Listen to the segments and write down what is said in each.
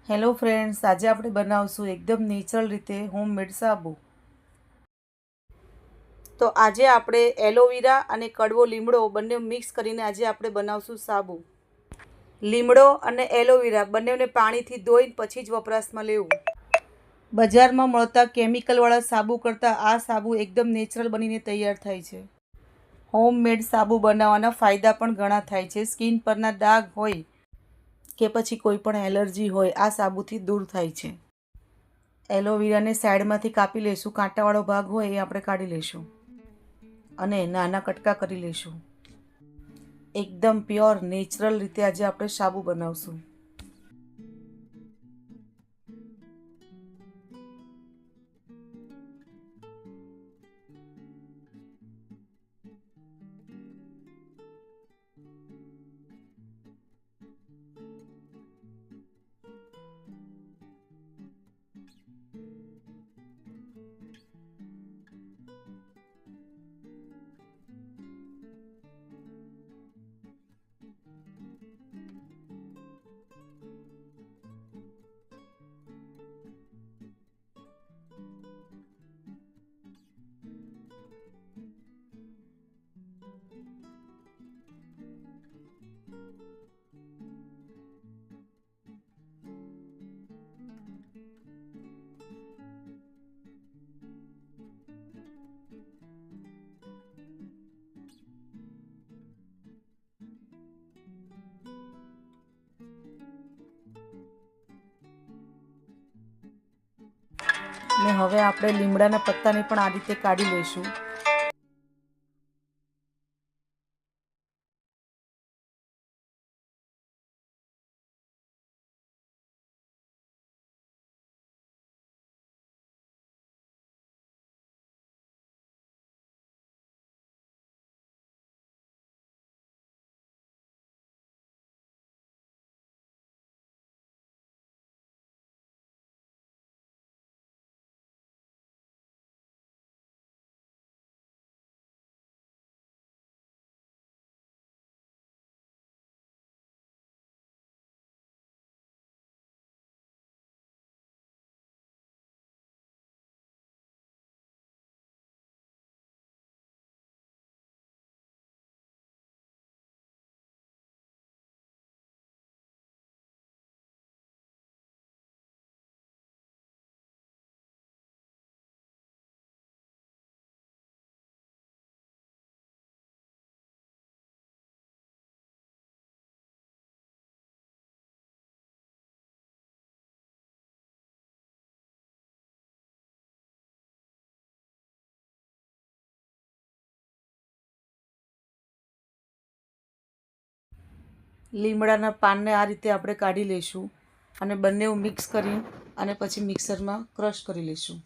Hello friends, આજે આપણે બનાવશું એકદમ નેચરલ રીતે હોમમેડ સાબુ. તો આજે આપણે એલોવેરા અને કડવો લીમડો બંને મિક્સ કરીને આજે આપણે બનાવશું સાબુ. લીમડો અને એલોવેરા બંનેને પાણીથી ધોઈને પછી જ વપરાશમાં લેવું. બજારમાં મળતા કેમિકલવાળા સાબુ કરતાં આ સાબુ એકદમ નેચરલ બનીને તૈયાર થાય છે. હોમમેડ સાબુ બનાવવાના ફાયદા પણ ઘણા થાય છે. સ્કિન પરના ડાઘ હોય કે પછી કોઈ પણ એલર્જી હોય આ સાબુથી દૂર થાય છે. એલોવેરાને સાઈડમાંથી કાપી લઈશું. કાંટાવાળો ભાગ હોય એ આપણે કાઢી લઈશું અને નાના કટકા કરી લઈશું. એકદમ પ્યોર નેચરલ રીતે આજે આપણે સાબુ બનાવશું. ને હવે આપણે લીમડાના પત્તાને પણ આ રીતે કાઢી લઈશું. લીમડાના પાનને આ રીતે આપણે કાઢી લઈશું અને બંને મિક્સ કરી અને પછી મિક્સરમાં ક્રશ કરી લઈશું.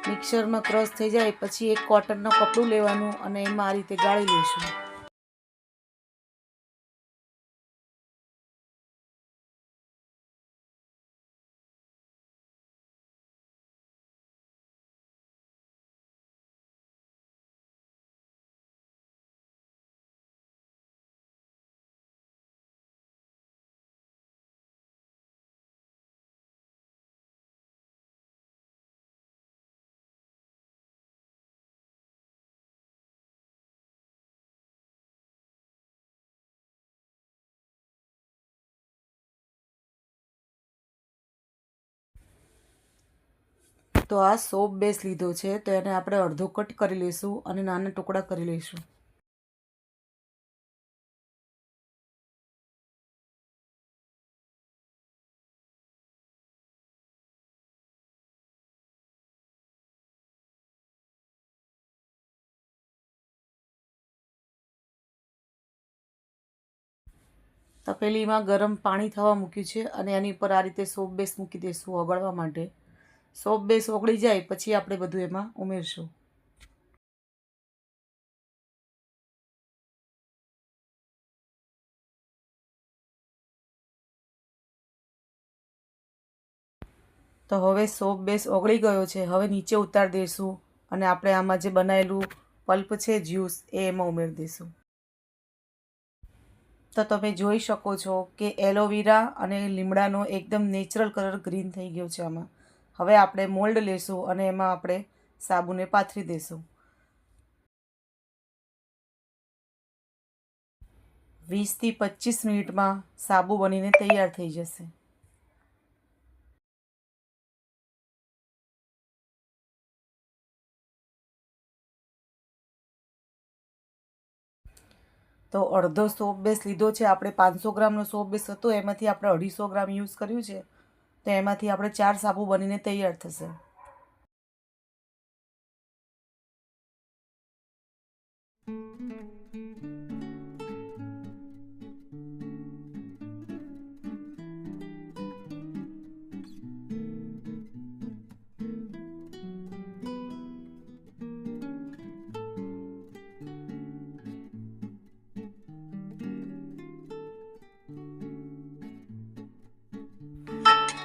મિક્સરમાં ક્રશ થઈ જાય પછી એક કોટનનું કપડું લેવાનું અને એમાં આ રીતે ગાળી લઈશું. તો આ સોપ બેઝ લીધો છે, તો એને આપણે અડધો કટ કરી લઈશું અને નાના ટુકડા કરી લઈશું. તપેલીમાં ગરમ પાણી થવા મૂક્યું છે અને એની ઉપર આ રીતે સોપ બેઝ મૂકી દઈશું ઓગળવા માટે. સોપ બેઝ ઓગળી જાય પછી આપણે બધું એમાં ઉમેરશું. તો હવે સોપ બેઝ ઓગળી ગયો છે. હવે નીચે ઉતારી દઈશું અને આપણે આમાં જે બનાવેલું પલ્પ છે, જ્યુસ, એ એમાં ઉમેરી દઈશું. તો તમે જોઈ શકો છો કે એલોવેરા અને લીમડાનો એકદમ નેચરલ કલર ગ્રીન થઈ ગયો છે આમાં. હવે આપણે મોલ્ડ લેશું અને એમાં આપણે સાબુને પાથરી દઈશું. 20 થી 25 મિનિટમાં સાબુ બનીને તૈયાર થઈ જશે. તો અડધો સોપ બેઝ લીધો છે આપણે. 500 ગ્રામનો સોપ બેઝ હતો, એમાંથી આપણે 250 ગ્રામ યુઝ કર્યું છે. તો એમાંથી આપણે 4 સાબુ બનીને તૈયાર થશે.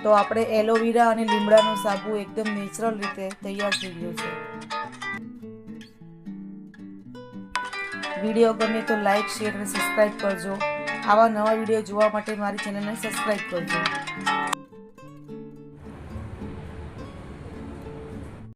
તો આપણે એલોવેરા અને લીમડાનો સાબુ એકદમ નેચરલ રીતે તૈયાર થઈ ગયો છે. વિડીયો ગમે તો લાઇક, શેર અને સબસ્ક્રાઈબ કરજો. આવા નવા વિડીયો જોવા માટે મારી ચેનલને સબસ્ક્રાઈબ કરજો.